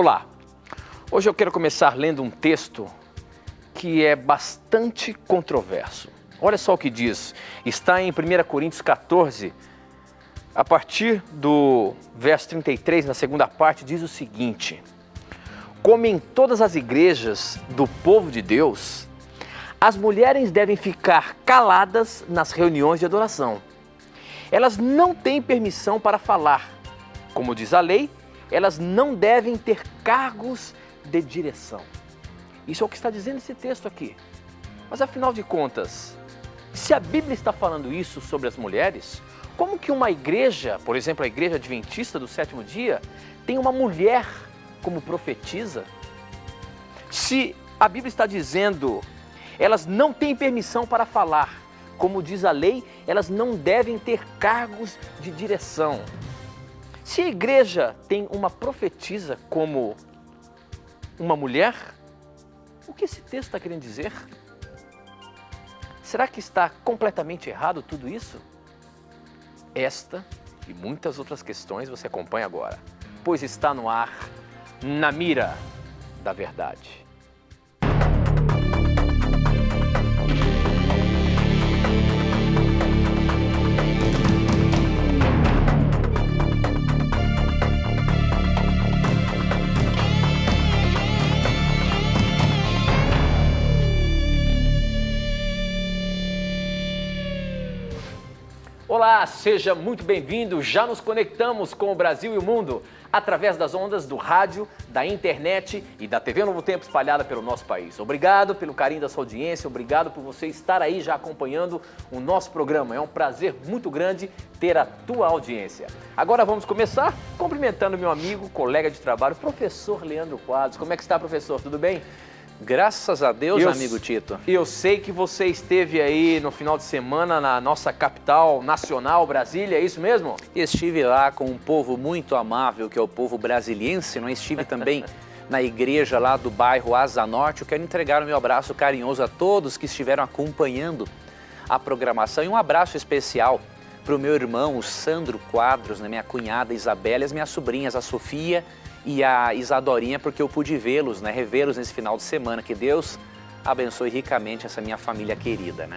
Olá, hoje eu quero começar lendo um texto que é bastante controverso. Olha só o que diz, está em 1 Coríntios 14, a partir do verso 33, na segunda parte, diz o seguinte: como em todas as igrejas do povo de Deus, as mulheres devem ficar caladas nas reuniões de adoração. Elas não têm permissão para falar. Como diz a lei, elas não devem ter cargos de direção. Isso é o que está dizendo esse texto aqui. Mas afinal de contas, se a Bíblia está falando isso sobre as mulheres, como que uma igreja, por exemplo, a Igreja Adventista do Sétimo Dia, tem uma mulher como profetisa? Se a Bíblia está dizendo, elas não têm permissão para falar, como diz a lei, elas não devem ter cargos de direção. Se a igreja tem uma profetisa como uma mulher, o que esse texto está querendo dizer? Será que está completamente errado tudo isso? Esta e muitas outras questões você acompanha agora, pois está no ar, Na Mira da Verdade. Olá, seja muito bem-vindo. Já nos conectamos com o Brasil e o mundo através das ondas do rádio, da internet e da TV Novo Tempo espalhada pelo nosso país. Obrigado pelo carinho da sua audiência, obrigado por você estar aí já acompanhando o nosso programa. É um prazer muito grande ter a tua audiência. Agora vamos começar cumprimentando meu amigo, colega de trabalho, professor Leandro Quadros. Como é que está, professor? Tudo bem? Graças a Deus, amigo Tito. Eu sei que você esteve aí no final de semana na nossa capital nacional, Brasília, é isso mesmo? Estive lá com um povo muito amável, que é o povo brasiliense. Não estive também na igreja lá do bairro Asa Norte. Eu quero entregar o meu abraço carinhoso a todos que estiveram acompanhando a programação. E um abraço especial para o meu irmão, o Sandro Quadros, minha cunhada Isabela e as minhas sobrinhas, a Sofia e a Isadorinha, porque eu pude vê-los, revê-los nesse final de semana. Que Deus abençoe ricamente essa minha família querida,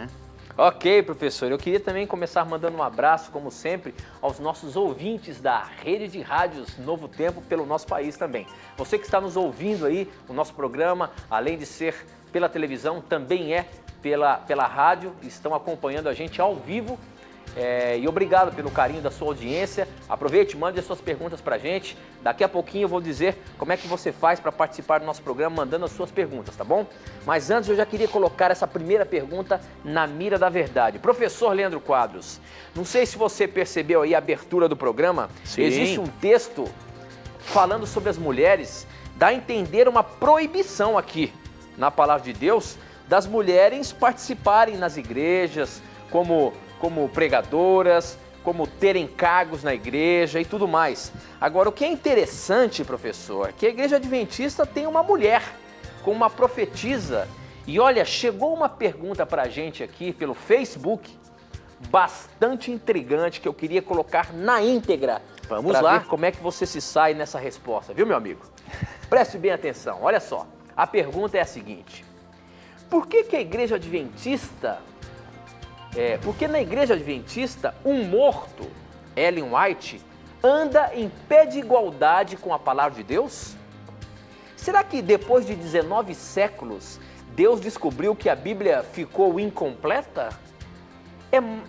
Ok, professor. Eu queria também começar mandando um abraço, como sempre, aos nossos ouvintes da rede de rádios Novo Tempo pelo nosso país também. Você que está nos ouvindo aí, o nosso programa, além de ser pela televisão, também é pela rádio, estão acompanhando a gente ao vivo. E obrigado pelo carinho da sua audiência. Aproveite, mande as suas perguntas pra gente. Daqui a pouquinho eu vou dizer como é que você faz para participar do nosso programa mandando as suas perguntas, tá bom? Mas antes eu já queria colocar essa primeira pergunta na mira da verdade. Professor Leandro Quadros, não sei se você percebeu aí a abertura do programa. Sim. Existe um texto falando sobre as mulheres, dá a entender uma proibição aqui na palavra de Deus das mulheres participarem nas igrejas como pregadoras, como terem cargos na igreja e tudo mais. Agora, o que é interessante, professor, é que a Igreja Adventista tem uma mulher como uma profetisa. E olha, chegou uma pergunta para a gente aqui pelo Facebook, bastante intrigante, que eu queria colocar na íntegra. Vamos lá. lá. Ver como é que você se sai nessa resposta, viu, meu amigo? Preste bem atenção, olha só. A pergunta é a seguinte: por que a Igreja Adventista... porque na Igreja Adventista, um morto, Ellen White, anda em pé de igualdade com a palavra de Deus? Será que depois de 19 séculos, Deus descobriu que a Bíblia ficou incompleta?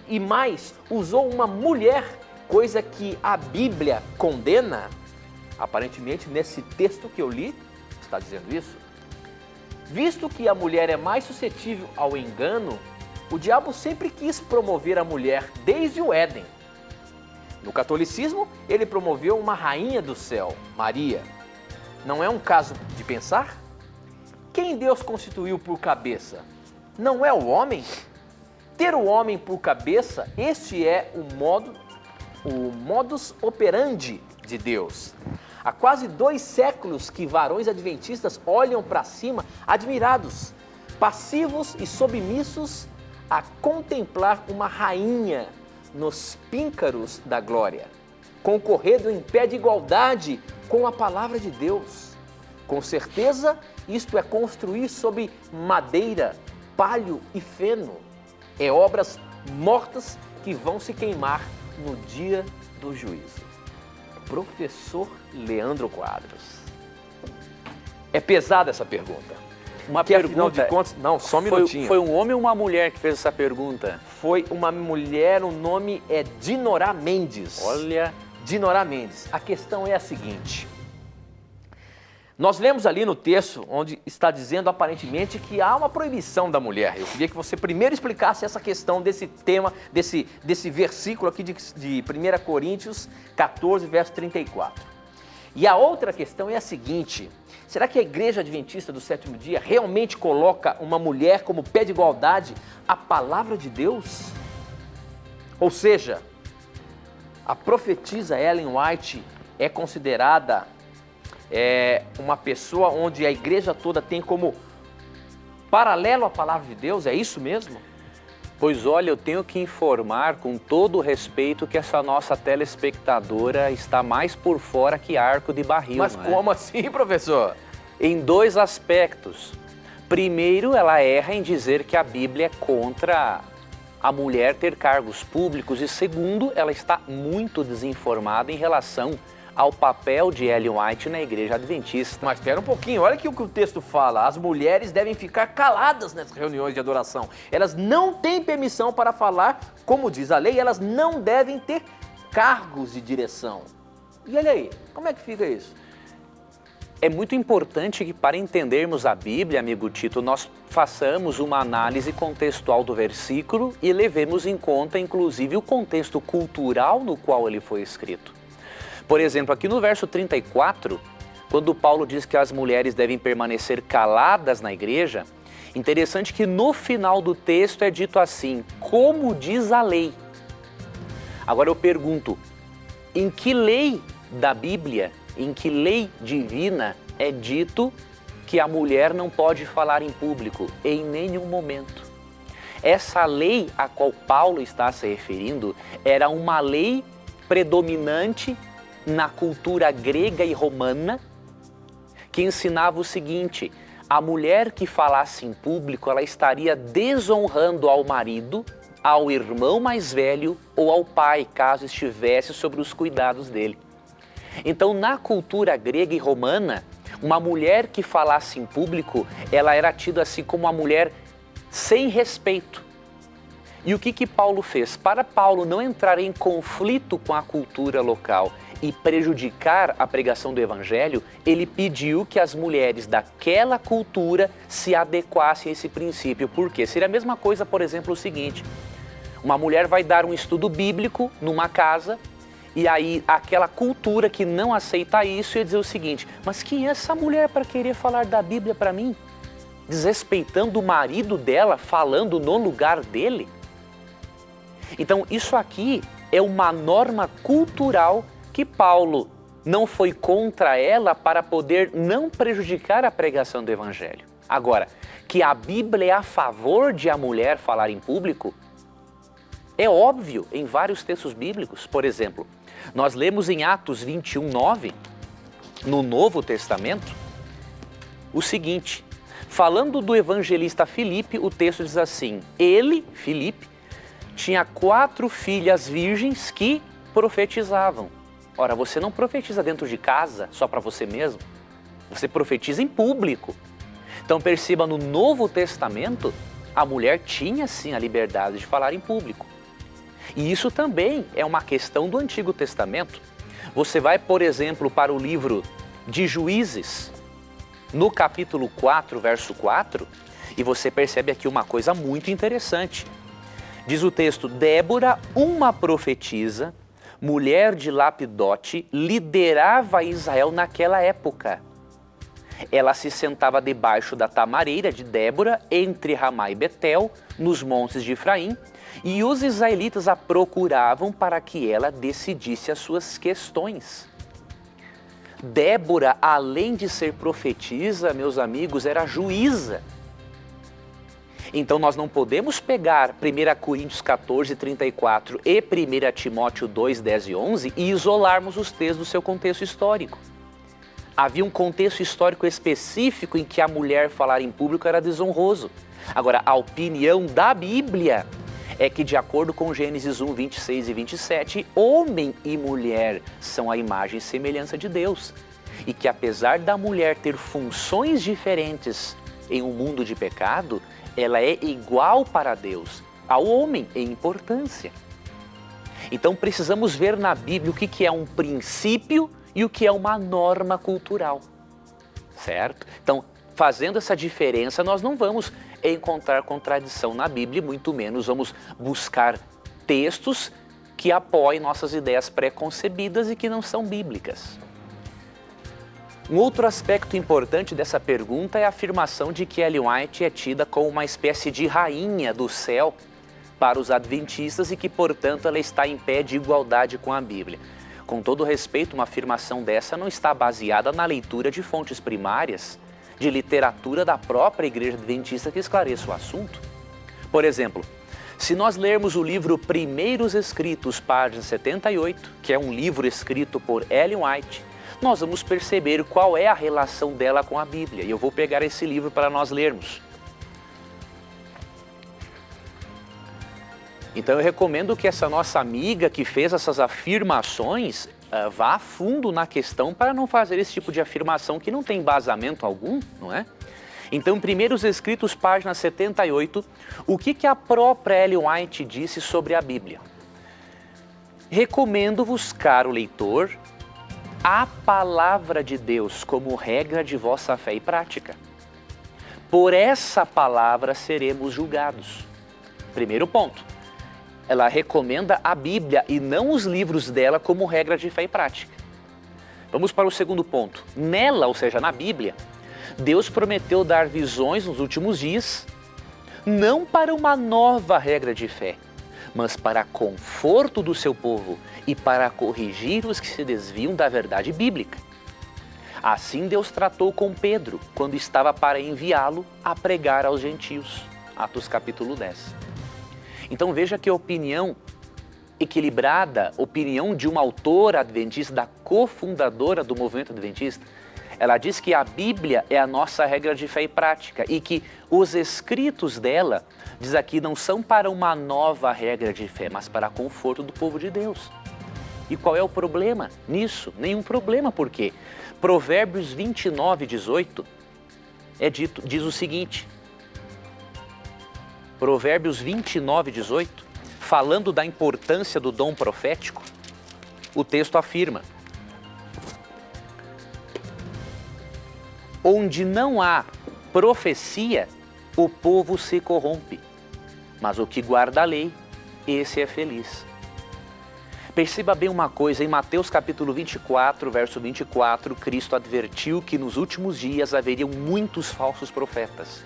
E mais, usou uma mulher, coisa que a Bíblia condena? Aparentemente, nesse texto que eu li, está dizendo isso. Visto que a mulher é mais suscetível ao engano, o diabo sempre quis promover a mulher desde o Éden. No catolicismo, ele promoveu uma rainha do céu, Maria. Não é um caso de pensar? Quem Deus constituiu por cabeça? Não é o homem? Ter o homem por cabeça, este é o modus operandi de Deus. Há quase 2 séculos que varões adventistas olham para cima admirados, passivos e submissos a contemplar uma rainha nos píncaros da glória, concorrendo em pé de igualdade com a palavra de Deus. Com certeza, isto é construir sobre madeira, palho e feno. É obras mortas que vão se queimar no dia do juízo. Professor Leandro Quadros. É pesada essa pergunta. Uma Afinal pergunta. de contas, não, só um minutinho. Foi um homem ou uma mulher que fez essa pergunta? Foi uma mulher, o nome é Dinorá Mendes. Olha. Dinorá Mendes. A questão é a seguinte. Nós lemos ali no texto onde está dizendo aparentemente que há uma proibição da mulher. Eu queria que você primeiro explicasse essa questão desse tema, desse versículo aqui de 1 Coríntios 14, verso 34. E a outra questão é a seguinte: será que a Igreja Adventista do Sétimo Dia realmente coloca uma mulher como pé de igualdade à palavra de Deus? Ou seja, a profetisa Ellen White é considerada uma pessoa onde a igreja toda tem como paralelo à palavra de Deus? É isso mesmo? Pois olha, eu tenho que informar com todo o respeito que essa nossa telespectadora está mais por fora que arco de barril. Mas como assim, professor? Em dois aspectos. Primeiro, ela erra em dizer que a Bíblia é contra a mulher ter cargos públicos. E segundo, ela está muito desinformada em relação ao papel de Ellen White na Igreja Adventista. Mas espera um pouquinho, olha aqui o que o texto fala. As mulheres devem ficar caladas nessas reuniões de adoração. Elas não têm permissão para falar, como diz a lei, elas não devem ter cargos de direção. E olha aí, como é que fica isso? É muito importante que, para entendermos a Bíblia, amigo Tito, nós façamos uma análise contextual do versículo e levemos em conta, inclusive, o contexto cultural no qual ele foi escrito. Por exemplo, aqui no verso 34, quando Paulo diz que as mulheres devem permanecer caladas na igreja, interessante que no final do texto é dito assim: como diz a lei. Agora eu pergunto, em que lei da Bíblia, em que lei divina é dito que a mulher não pode falar em público? Em nenhum momento. Essa lei a qual Paulo está se referindo era uma lei predominante na cultura grega e romana, que ensinava o seguinte: a mulher que falasse em público, ela estaria desonrando ao marido, ao irmão mais velho ou ao pai, caso estivesse sobre os cuidados dele. Então, na cultura grega e romana, uma mulher que falasse em público, ela era tida assim como uma mulher sem respeito. E o que Paulo fez? Para Paulo não entrar em conflito com a cultura local e prejudicar a pregação do Evangelho, ele pediu que as mulheres daquela cultura se adequassem a esse princípio. Por quê? Seria a mesma coisa, por exemplo, o seguinte: uma mulher vai dar um estudo bíblico numa casa e aí aquela cultura que não aceita isso ia dizer o seguinte: mas quem é essa mulher para querer falar da Bíblia para mim? Desrespeitando o marido dela, falando no lugar dele? Então isso aqui é uma norma cultural que Paulo não foi contra ela para poder não prejudicar a pregação do Evangelho. Agora, que a Bíblia é a favor de a mulher falar em público, é óbvio em vários textos bíblicos. Por exemplo, nós lemos em Atos 21:9, no Novo Testamento, o seguinte: falando do evangelista Filipe, o texto diz assim: ele, Filipe, tinha 4 filhas virgens que profetizavam. Ora, você não profetiza dentro de casa, só para você mesmo. Você profetiza em público. Então perceba, no Novo Testamento, a mulher tinha sim a liberdade de falar em público. E isso também é uma questão do Antigo Testamento. Você vai, por exemplo, para o livro de Juízes, no capítulo 4, verso 4, e você percebe aqui uma coisa muito interessante. Diz o texto: Débora, uma profetisa, mulher de Lapidote, liderava Israel naquela época. Ela se sentava debaixo da tamareira de Débora, entre Ramá e Betel, nos montes de Efraim, e os israelitas a procuravam para que ela decidisse as suas questões. Débora, além de ser profetisa, meus amigos, era juíza. Então nós não podemos pegar 1 Coríntios 14, 34 e 1 Timóteo 2, 10 e 11 e isolarmos os textos do seu contexto histórico. Havia um contexto histórico específico em que a mulher falar em público era desonroso. Agora, a opinião da Bíblia é que, de acordo com Gênesis 1, 26 e 27, homem e mulher são a imagem e semelhança de Deus. E que, apesar da mulher ter funções diferentes em um mundo de pecado, ela é igual para Deus, ao homem em importância. Então, precisamos ver na Bíblia o que é um princípio e o que é uma norma cultural, certo? Então, fazendo essa diferença, nós não vamos encontrar contradição na Bíblia, muito menos vamos buscar textos que apoiem nossas ideias pré-concebidas e que não são bíblicas. Um outro aspecto importante dessa pergunta é a afirmação de que Ellen White é tida como uma espécie de rainha do céu para os adventistas e que, portanto, ela está em pé de igualdade com a Bíblia. Com todo respeito, uma afirmação dessa não está baseada na leitura de fontes primárias, de literatura da própria Igreja Adventista que esclareça o assunto. Por exemplo, se nós lermos o livro Primeiros Escritos, página 78, que é um livro escrito por Ellen White, nós vamos perceber qual é a relação dela com a Bíblia. E eu vou pegar esse livro para nós lermos. Então eu recomendo que essa nossa amiga que fez essas afirmações vá a fundo na questão para não fazer esse tipo de afirmação que não tem embasamento algum, não é? Então, em Primeiros Escritos, página 78, o que a própria Ellen White disse sobre a Bíblia? Recomendo-vos, caro leitor, a palavra de Deus como regra de vossa fé e prática. Por essa palavra seremos julgados. Primeiro ponto. Ela recomenda a Bíblia e não os livros dela como regra de fé e prática. Vamos para o segundo ponto. Nela, ou seja, na Bíblia, Deus prometeu dar visões nos últimos dias, não para uma nova regra de fé, mas para conforto do seu povo e para corrigir os que se desviam da verdade bíblica. Assim Deus tratou com Pedro, quando estava para enviá-lo a pregar aos gentios. Atos capítulo 10. Então veja que a opinião equilibrada, opinião de uma autora adventista, da cofundadora do movimento adventista, ela diz que a Bíblia é a nossa regra de fé e prática e que os escritos dela, diz aqui, não são para uma nova regra de fé, mas para conforto do povo de Deus. E qual é o problema nisso? Nenhum problema, por quê? Provérbios 29, 18 diz o seguinte, Provérbios 29, 18, falando da importância do dom profético, o texto afirma: onde não há profecia, o povo se corrompe, mas o que guarda a lei, esse é feliz. Perceba bem uma coisa, em Mateus capítulo 24, verso 24, Cristo advertiu que nos últimos dias haveriam muitos falsos profetas.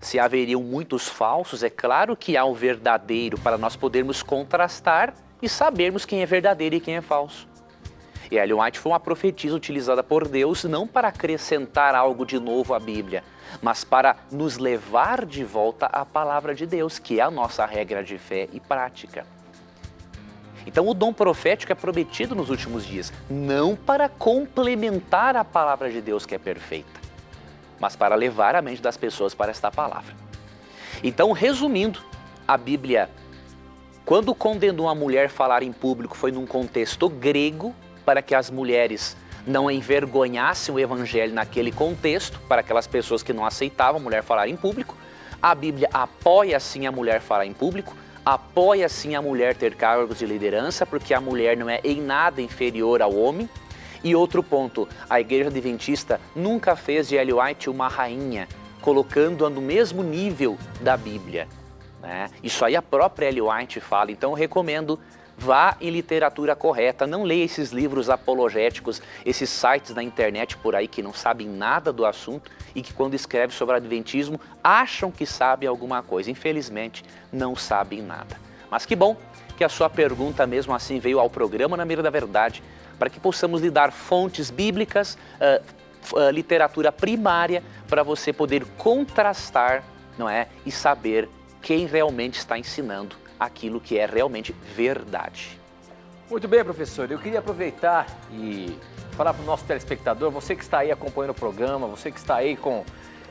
Se haveriam muitos falsos, é claro que há o verdadeiro para nós podermos contrastar e sabermos quem é verdadeiro e quem é falso. E Ellen White foi uma profetisa utilizada por Deus não para acrescentar algo de novo à Bíblia, mas para nos levar de volta à palavra de Deus, que é a nossa regra de fé e prática. Então o dom profético é prometido nos últimos dias, não para complementar a palavra de Deus que é perfeita, mas para levar a mente das pessoas para esta palavra. Então, resumindo, a Bíblia, quando condenou a mulher falar em público, foi num contexto grego, para que as mulheres não envergonhassem o evangelho naquele contexto, para aquelas pessoas que não aceitavam a mulher falar em público. A Bíblia apoia sim a mulher falar em público, apoia sim a mulher ter cargos de liderança, porque a mulher não é em nada inferior ao homem. E outro ponto, a Igreja Adventista nunca fez de Ellen White uma rainha, colocando-a no mesmo nível da Bíblia, né? Isso aí a própria Ellen White fala, então eu recomendo, vá em literatura correta, não leia esses livros apologéticos, esses sites na internet por aí que não sabem nada do assunto e que quando escrevem sobre Adventismo acham que sabem alguma coisa. Infelizmente, não sabem nada. Mas que bom que a sua pergunta mesmo assim veio ao programa Na Mira da Verdade, para que possamos lhe dar fontes bíblicas, literatura primária, para você poder contrastar, não é? E saber quem realmente está ensinando aquilo que é realmente verdade. Muito bem, professor. Eu queria aproveitar e falar para o nosso telespectador, você que está aí acompanhando o programa, você que está aí com...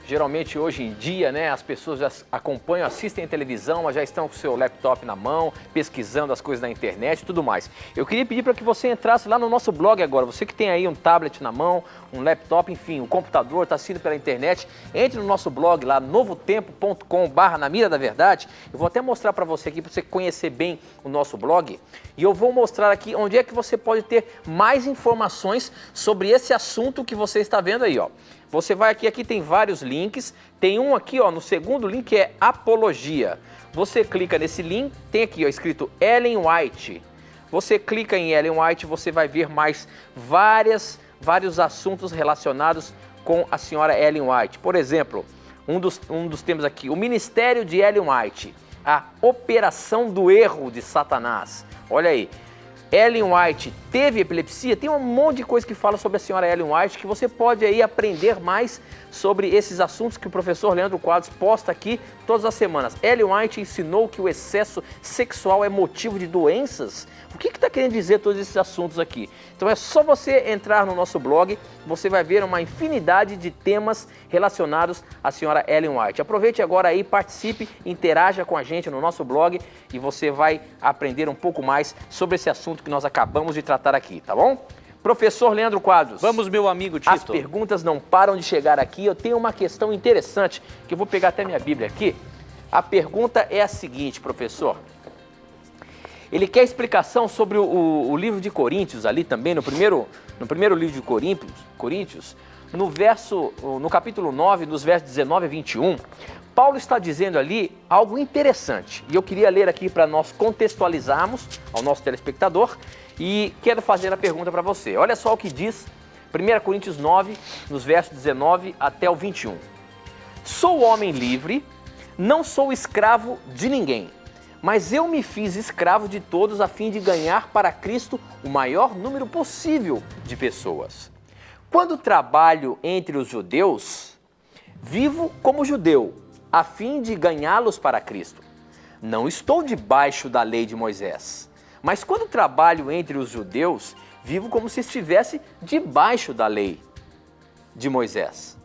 Geralmente hoje em dia, né, as pessoas já acompanham, assistem a televisão, mas já estão com o seu laptop na mão, pesquisando as coisas na internet e tudo mais. Eu queria pedir para que você entrasse lá no nosso blog agora. Você que tem aí um tablet na mão, um laptop, enfim, um computador, está assistindo pela internet, entre no nosso blog lá, novotempo.com/na mira da verdade. Eu vou até mostrar para você aqui, para você conhecer bem o nosso blog. E eu vou mostrar aqui onde é que você pode ter mais informações sobre esse assunto que você está vendo aí, ó. Você vai aqui tem vários links, tem um aqui, ó, no segundo link que é Apologia. Você clica nesse link, tem aqui, ó, escrito Ellen White. Você clica em Ellen White, você vai ver mais vários assuntos relacionados com a senhora Ellen White. Por exemplo, um dos temas aqui, o Ministério de Ellen White, a Operação do Erro de Satanás. Olha aí. Ellen White teve epilepsia? Tem um monte de coisa que fala sobre a senhora Ellen White que você pode aí aprender mais sobre esses assuntos que o professor Leandro Quadros posta aqui todas as semanas. Ellen White ensinou que o excesso sexual é motivo de doenças? O que está querendo dizer todos esses assuntos aqui? Então é só você entrar no nosso blog, você vai ver uma infinidade de temas relacionados à senhora Ellen White. Aproveite agora aí, participe, interaja com a gente no nosso blog e você vai aprender um pouco mais sobre esse assunto que nós acabamos de tratar aqui, tá bom? Professor Leandro Quadros. Vamos, meu amigo Tito. As perguntas não param de chegar aqui. Eu tenho uma questão interessante, que eu vou pegar até minha Bíblia aqui. A pergunta é a seguinte, professor. Ele quer explicação sobre o livro de Coríntios, ali também, no primeiro livro de Coríntios, no capítulo 9, nos versos 19 a 21, Paulo está dizendo ali algo interessante. E eu queria ler aqui para nós contextualizarmos ao nosso telespectador e quero fazer a pergunta para você. Olha só o que diz 1 Coríntios 9, nos versos 19 até o 21. Sou homem livre, não sou escravo de ninguém, mas eu me fiz escravo de todos a fim de ganhar para Cristo o maior número possível de pessoas. Quando trabalho entre os judeus, vivo como judeu, a fim de ganhá-los para Cristo. Não estou debaixo da lei de Moisés, mas quando trabalho entre os judeus, vivo como se estivesse debaixo da lei de Moisés,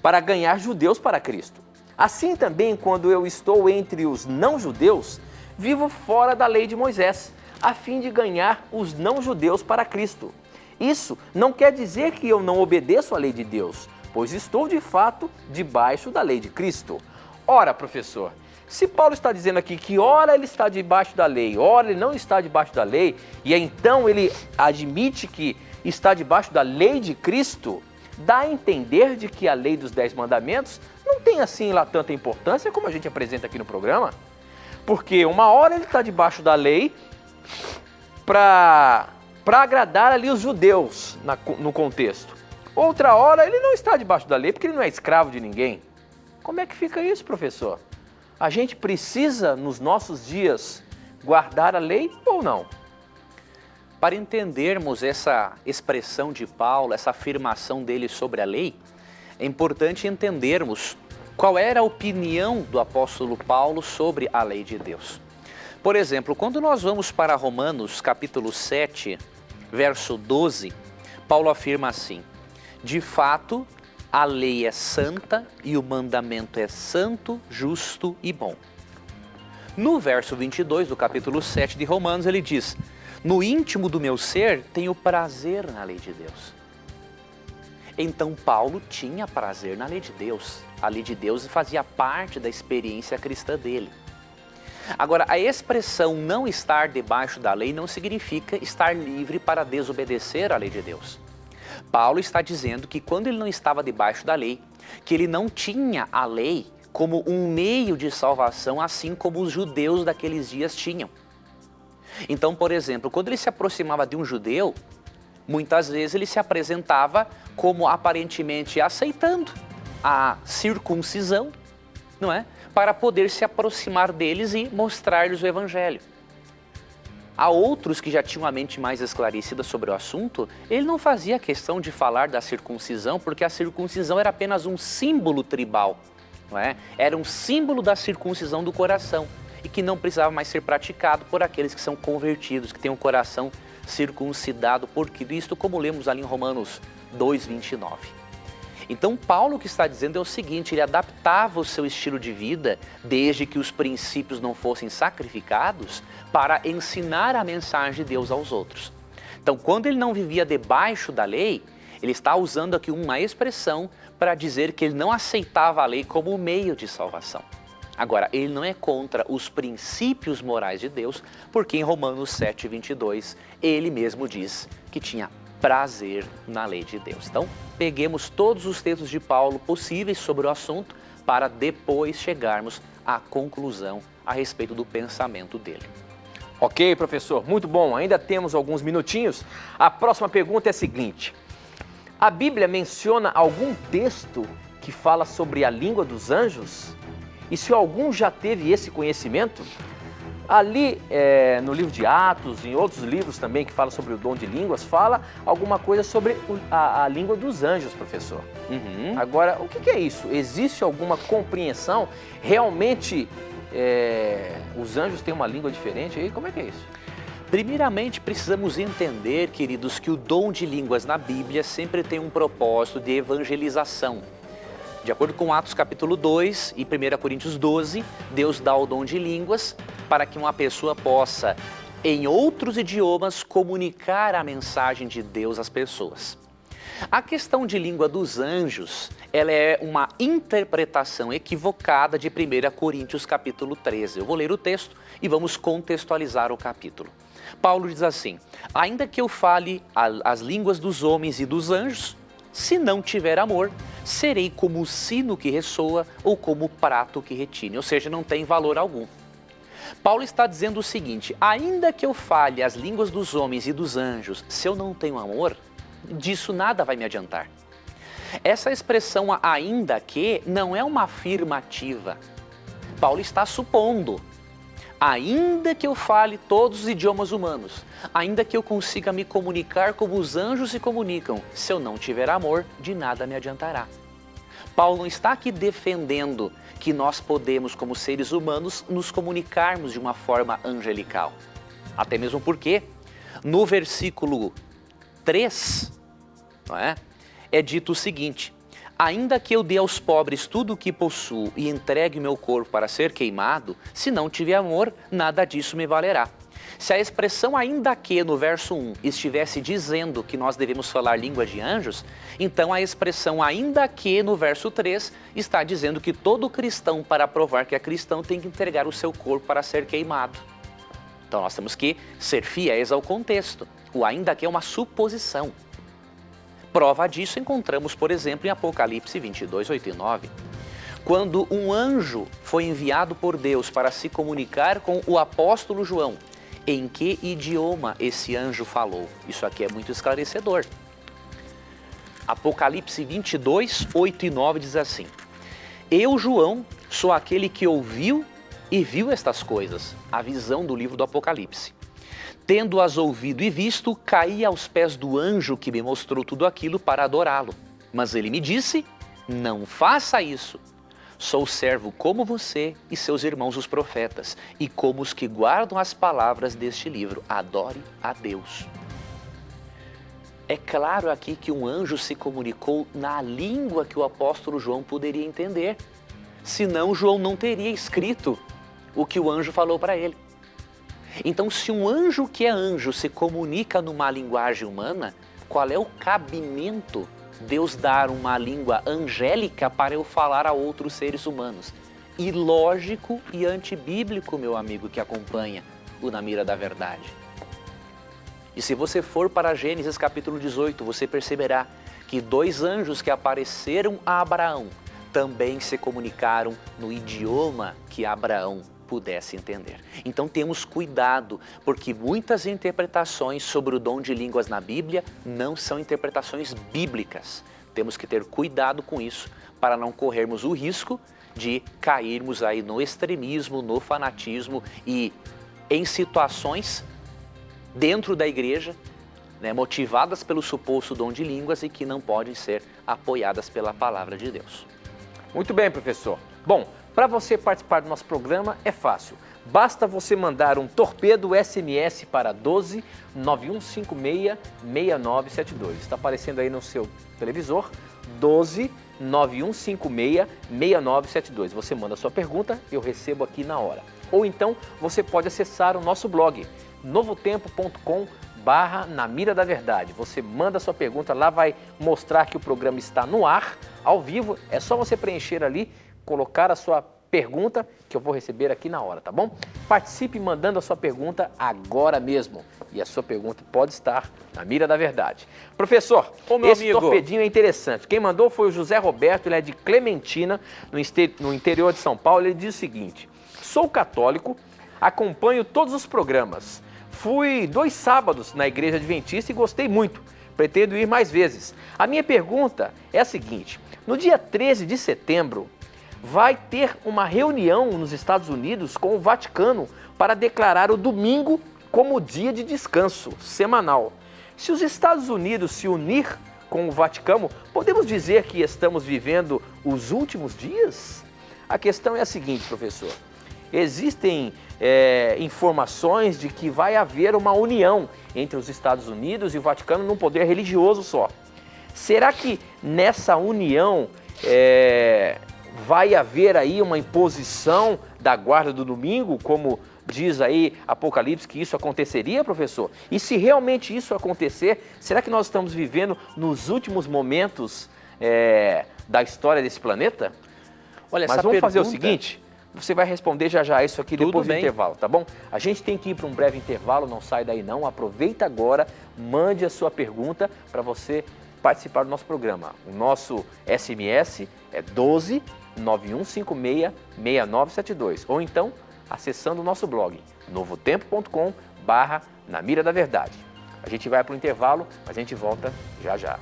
para ganhar judeus para Cristo. Assim também, quando eu estou entre os não-judeus, vivo fora da lei de Moisés, a fim de ganhar os não-judeus para Cristo. Isso não quer dizer que eu não obedeço à lei de Deus, pois estou de fato debaixo da lei de Cristo. Ora, professor, se Paulo está dizendo aqui que ora ele está debaixo da lei, ora ele não está debaixo da lei, e então ele admite que está debaixo da lei de Cristo, dá a entender de que a lei dos 10 mandamentos não tem assim lá tanta importância como a gente apresenta aqui no programa. Porque uma hora ele está debaixo da lei para agradar ali os judeus no contexto. Outra hora ele não está debaixo da lei porque ele não é escravo de ninguém. Como é que fica isso, professor? A gente precisa, nos nossos dias, guardar a lei ou não? Para entendermos essa expressão de Paulo, essa afirmação dele sobre a lei, é importante entendermos qual era a opinião do apóstolo Paulo sobre a lei de Deus. Por exemplo, quando nós vamos para Romanos capítulo 7, verso 12, Paulo afirma assim: de fato, a lei é santa e o mandamento é santo, justo e bom. No verso 22 do capítulo 7 de Romanos, ele diz: no íntimo do meu ser, tenho prazer na lei de Deus. Então, Paulo tinha prazer na lei de Deus. A lei de Deus fazia parte da experiência cristã dele. Agora, a expressão não estar debaixo da lei não significa estar livre para desobedecer à lei de Deus. Paulo está dizendo que quando ele não estava debaixo da lei, que ele não tinha a lei como um meio de salvação, assim como os judeus daqueles dias tinham. Então, por exemplo, quando ele se aproximava de um judeu, muitas vezes ele se apresentava como aparentemente aceitando a circuncisão, não é? Para poder se aproximar deles e mostrar-lhes o evangelho. Há outros que já tinham a mente mais esclarecida sobre o assunto, ele não fazia questão de falar da circuncisão, porque a circuncisão era apenas um símbolo tribal, não é? Era um símbolo da circuncisão do coração e que não precisava mais ser praticado por aqueles que são convertidos, que têm um coração circuncidado por Cristo, como lemos ali em Romanos 2:29. Então Paulo o que está dizendo é o seguinte, ele adaptava o seu estilo de vida, desde que os princípios não fossem sacrificados, para ensinar a mensagem de Deus aos outros. Então quando ele não vivia debaixo da lei, ele está usando aqui uma expressão para dizer que ele não aceitava a lei como meio de salvação. Agora, ele não é contra os princípios morais de Deus, porque em Romanos 7:22, ele mesmo diz que tinha prazer na lei de Deus. Então, peguemos todos os textos de Paulo possíveis sobre o assunto para depois chegarmos à conclusão a respeito do pensamento dele. Ok, professor, muito bom. Ainda temos alguns minutinhos. A próxima pergunta é a seguinte. A Bíblia menciona algum texto que fala sobre a língua dos anjos? E se algum já teve esse conhecimento? Ali no livro de Atos, em outros livros também que falam sobre o dom de línguas, fala alguma coisa sobre a língua dos anjos, professor. Agora, o que é isso? Existe alguma compreensão? Realmente os anjos têm uma língua diferente? E como é que é isso? Primeiramente, precisamos entender, queridos, que o dom de línguas na Bíblia sempre tem um propósito de evangelização. De acordo com Atos capítulo 2 e 1 Coríntios 12, Deus dá o dom de línguas para que uma pessoa possa, em outros idiomas, comunicar a mensagem de Deus às pessoas. A questão de língua dos anjos, ela é uma interpretação equivocada de 1 Coríntios capítulo 13. Eu vou ler o texto e vamos contextualizar o capítulo. Paulo diz assim, ainda que eu fale as línguas dos homens e dos anjos, se não tiver amor, serei como o sino que ressoa ou como o prato que retine, ou seja, não tem valor algum. Paulo está dizendo o seguinte, ainda que eu fale as línguas dos homens e dos anjos, se eu não tenho amor, disso nada vai me adiantar. Essa expressão ainda que não é uma afirmativa. Paulo está supondo, ainda que eu fale todos os idiomas humanos, ainda que eu consiga me comunicar como os anjos se comunicam, se eu não tiver amor, de nada me adiantará. Paulo não está aqui defendendo que nós podemos, como seres humanos, nos comunicarmos de uma forma angelical. Até mesmo porque, no versículo 3, é dito o seguinte, ainda que eu dê aos pobres tudo o que possuo e entregue o meu corpo para ser queimado, se não tiver amor, nada disso me valerá. Se a expressão ainda que no verso 1 estivesse dizendo que nós devemos falar língua de anjos, então a expressão ainda que no verso 3 está dizendo que todo cristão, para provar que é cristão, tem que entregar o seu corpo para ser queimado. Então nós temos que ser fiéis ao contexto. O ainda que é uma suposição. Prova disso encontramos, por exemplo, em Apocalipse 22, 8 e 9. Quando um anjo foi enviado por Deus para se comunicar com o apóstolo João, em que idioma esse anjo falou? Isso aqui é muito esclarecedor. Apocalipse 22, 8 e 9 diz assim, eu, João, sou aquele que ouviu e viu estas coisas, a visão do livro do Apocalipse. Tendo-as ouvido e visto, caí aos pés do anjo que me mostrou tudo aquilo para adorá-lo. Mas ele me disse, não faça isso. Sou servo como você e seus irmãos os profetas, e como os que guardam as palavras deste livro. Adore a Deus. É claro aqui que um anjo se comunicou na língua que o apóstolo João poderia entender. Senão João não teria escrito o que o anjo falou para ele. Então, se um anjo que é anjo se comunica numa linguagem humana, qual é o cabimento Deus dar uma língua angélica para eu falar a outros seres humanos? Ilógico e antibíblico, meu amigo que acompanha o Na Mira da Verdade. E se você for para Gênesis capítulo 18, você perceberá que dois anjos que apareceram a Abraão também se comunicaram no idioma que Abraão pudesse entender. Então temos cuidado, porque muitas interpretações sobre o dom de línguas na Bíblia não são interpretações bíblicas. Temos que ter cuidado com isso, para não corrermos o risco de cairmos aí no extremismo, no fanatismo e em situações dentro da igreja, motivadas pelo suposto dom de línguas e que não podem ser apoiadas pela palavra de Deus. Muito bem, professor. Bom, para você participar do nosso programa é fácil. Basta você mandar um torpedo SMS para 12 9156 6972. Está aparecendo aí no seu televisor, 12 9156 6972. Você manda a sua pergunta, eu recebo aqui na hora. Ou então você pode acessar o nosso blog, novotempo.com/Na Mira da Verdade. Você manda a sua pergunta, lá vai mostrar que o programa está no ar, ao vivo. É só você preencher ali, colocar a sua pergunta, que eu vou receber aqui na hora, tá bom? Participe mandando a sua pergunta agora mesmo. E a sua pergunta pode estar na Mira da Verdade. Professor, esse torpedinho é interessante. Quem mandou foi o José Roberto, ele é de Clementina, no interior de São Paulo. Ele diz o seguinte: sou católico, acompanho todos os programas. Fui 2 sábados na Igreja Adventista e gostei muito. Pretendo ir mais vezes. A minha pergunta é a seguinte: no dia 13 de setembro, vai ter uma reunião nos Estados Unidos com o Vaticano para declarar o domingo como dia de descanso semanal. Se os Estados Unidos se unir com o Vaticano, podemos dizer que estamos vivendo os últimos dias? A questão é a seguinte, professor. Existem informações de que vai haver uma união entre os Estados Unidos e o Vaticano num poder religioso só. Será que nessa união vai haver aí uma imposição da guarda do domingo, como diz aí Apocalipse que isso aconteceria, professor? E se realmente isso acontecer, será que nós estamos vivendo nos últimos momentos da história desse planeta? Olha, mas vamos fazer o seguinte, você vai responder já isso aqui depois do intervalo, tá bom? A gente tem que ir para um breve intervalo, não sai daí não, aproveita agora, mande a sua pergunta para você participar do nosso programa. O nosso SMS é 12 9156 6972, ou então acessando o nosso blog, novotempo.com/Na Mira da Verdade. A gente vai para o intervalo, mas a gente volta já já.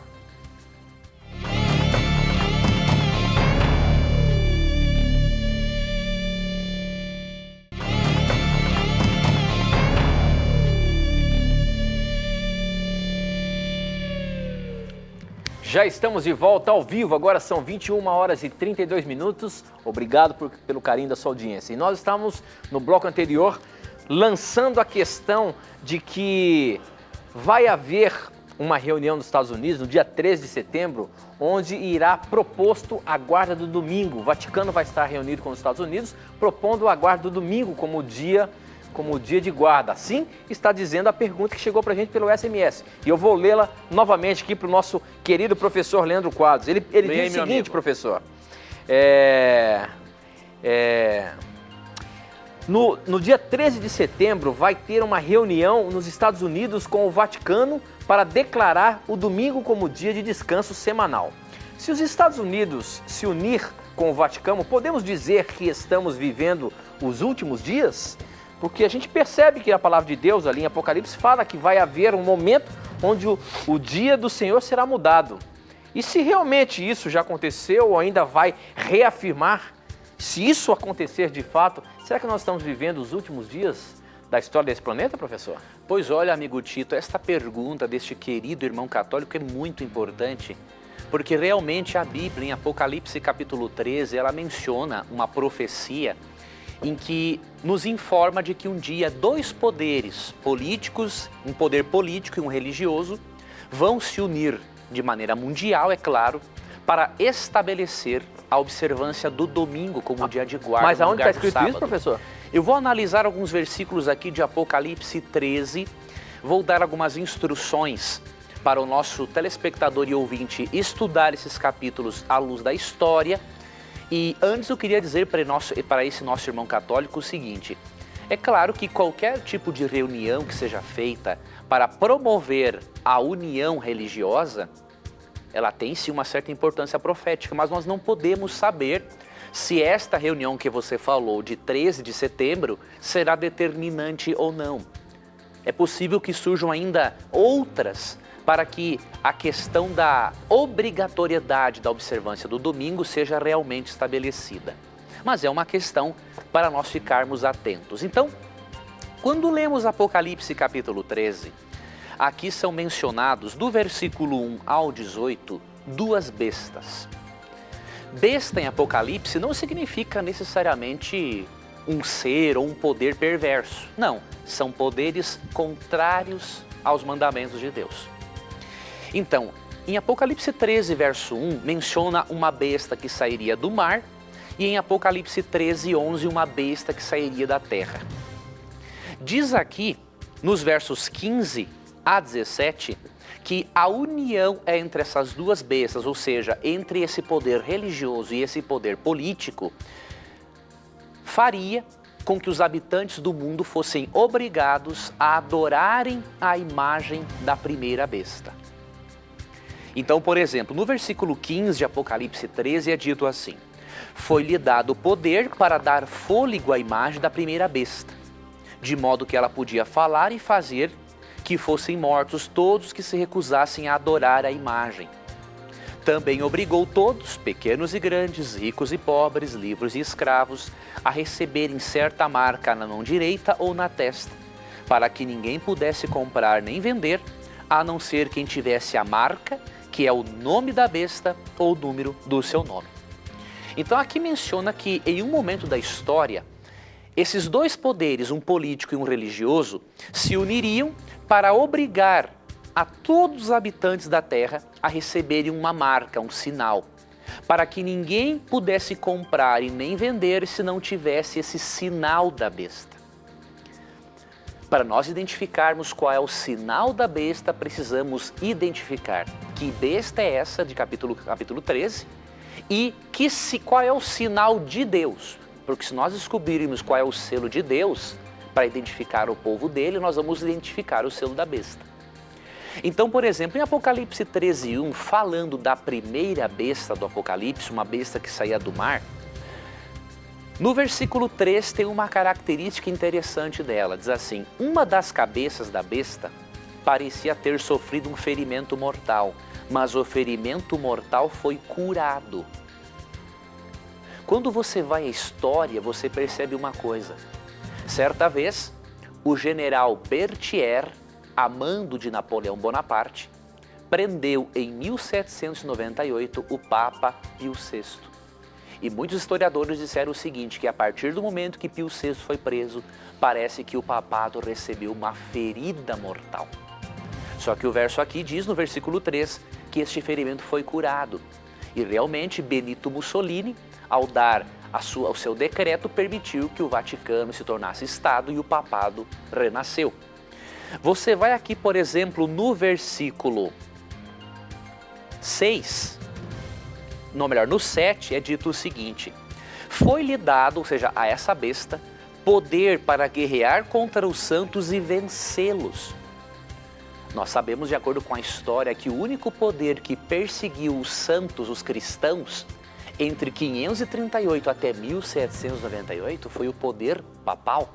Já estamos de volta ao vivo, agora são 21 horas e 32 minutos. Obrigado pelo carinho da sua audiência. E nós estamos no bloco anterior lançando a questão de que vai haver uma reunião nos Estados Unidos no dia 13 de setembro, onde irá proposto a guarda do domingo. O Vaticano vai estar reunido com os Estados Unidos, propondo a guarda do domingo como dia de guarda. Assim está dizendo a pergunta que chegou para a gente pelo SMS. E eu vou lê-la novamente aqui para o nosso querido professor Leandro Quadros. Ele diz o seguinte, professor. No dia 13 de setembro vai ter uma reunião nos Estados Unidos com o Vaticano para declarar o domingo como dia de descanso semanal. Se os Estados Unidos se unir com o Vaticano, podemos dizer que estamos vivendo os últimos dias? Porque a gente percebe que a palavra de Deus ali em Apocalipse fala que vai haver um momento onde o dia do Senhor será mudado. E se realmente isso já aconteceu ou ainda vai reafirmar, se isso acontecer de fato, será que nós estamos vivendo os últimos dias da história desse planeta, professor? Pois olha, amigo Tito, esta pergunta deste querido irmão católico é muito importante, porque realmente a Bíblia, em Apocalipse capítulo 13, ela menciona uma profecia em que nos informa de que um dia 2 poderes políticos, um poder político e um religioso, vão se unir de maneira mundial, é claro, para estabelecer a observância do domingo como dia de guarda. Mas aonde está escrito isso, professor? Eu vou analisar alguns versículos aqui de Apocalipse 13, vou dar algumas instruções para o nosso telespectador e ouvinte estudar esses capítulos à luz da história. E antes eu queria dizer para esse nosso irmão católico o seguinte: é claro que qualquer tipo de reunião que seja feita para promover a união religiosa, ela tem sim uma certa importância profética, mas nós não podemos saber se esta reunião que você falou de 13 de setembro será determinante ou não. É possível que surjam ainda outras para que a questão da obrigatoriedade da observância do domingo seja realmente estabelecida. Mas é uma questão para nós ficarmos atentos. Então, quando lemos Apocalipse capítulo 13, aqui são mencionados, do versículo 1 ao 18, 2 bestas. Besta em Apocalipse não significa necessariamente um ser ou um poder perverso. Não, são poderes contrários aos mandamentos de Deus. Então, em Apocalipse 13, verso 1, menciona uma besta que sairia do mar, e em Apocalipse 13, 11, uma besta que sairia da terra. Diz aqui, nos versos 15 a 17, que a união é entre essas duas bestas, ou seja, entre esse poder religioso e esse poder político, faria com que os habitantes do mundo fossem obrigados a adorarem a imagem da primeira besta. Então, por exemplo, no versículo 15 de Apocalipse 13 é dito assim: foi-lhe dado poder para dar fôlego à imagem da primeira besta, de modo que ela podia falar e fazer que fossem mortos todos que se recusassem a adorar a imagem. Também obrigou todos, pequenos e grandes, ricos e pobres, livres e escravos, a receberem certa marca na mão direita ou na testa, para que ninguém pudesse comprar nem vender, a não ser quem tivesse a marca, que é o nome da besta ou o número do seu nome. Então aqui menciona que em um momento da história, esses dois poderes, um político e um religioso, se uniriam para obrigar a todos os habitantes da terra a receberem uma marca, um sinal, para que ninguém pudesse comprar e nem vender se não tivesse esse sinal da besta. Para nós identificarmos qual é o sinal da besta, precisamos identificar que besta é essa de capítulo 13 e qual é o sinal de Deus. Porque se nós descobrirmos qual é o selo de Deus, para identificar o povo dele, nós vamos identificar o selo da besta. Então, por exemplo, em Apocalipse 13:1, falando da primeira besta do Apocalipse, uma besta que saía do mar, no versículo 3 tem uma característica interessante dela. Diz assim: uma das cabeças da besta parecia ter sofrido um ferimento mortal, mas o ferimento mortal foi curado. Quando você vai à história, você percebe uma coisa. Certa vez, o general Berthier, a mando de Napoleão Bonaparte, prendeu em 1798 o Papa Pio VI. E muitos historiadores disseram o seguinte, que a partir do momento que Pio VI foi preso, parece que o papado recebeu uma ferida mortal. Só que o verso aqui diz, no versículo 3, que este ferimento foi curado. E realmente Benito Mussolini, ao dar o seu decreto, permitiu que o Vaticano se tornasse Estado e o papado renasceu. Você vai aqui, por exemplo, no versículo 6, no 7, é dito o seguinte: foi-lhe dado, ou seja, a essa besta, poder para guerrear contra os santos e vencê-los. Nós sabemos, de acordo com a história, que o único poder que perseguiu os santos, os cristãos, entre 538 até 1798, foi o poder papal.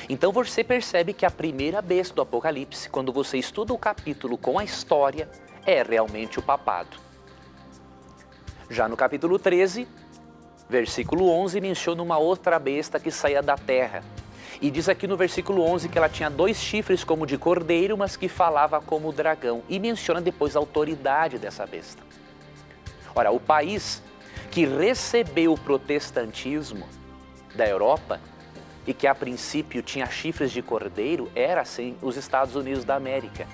Então você percebe que a primeira besta do Apocalipse, quando você estuda o capítulo com a história, é realmente o papado. Já no capítulo 13, versículo 11, menciona uma outra besta que saía da terra. E diz aqui no versículo 11 que ela tinha 2 chifres como de cordeiro, mas que falava como dragão. E menciona depois a autoridade dessa besta. Ora, o país que recebeu o protestantismo da Europa e que a princípio tinha chifres de cordeiro era, sim, os Estados Unidos da América.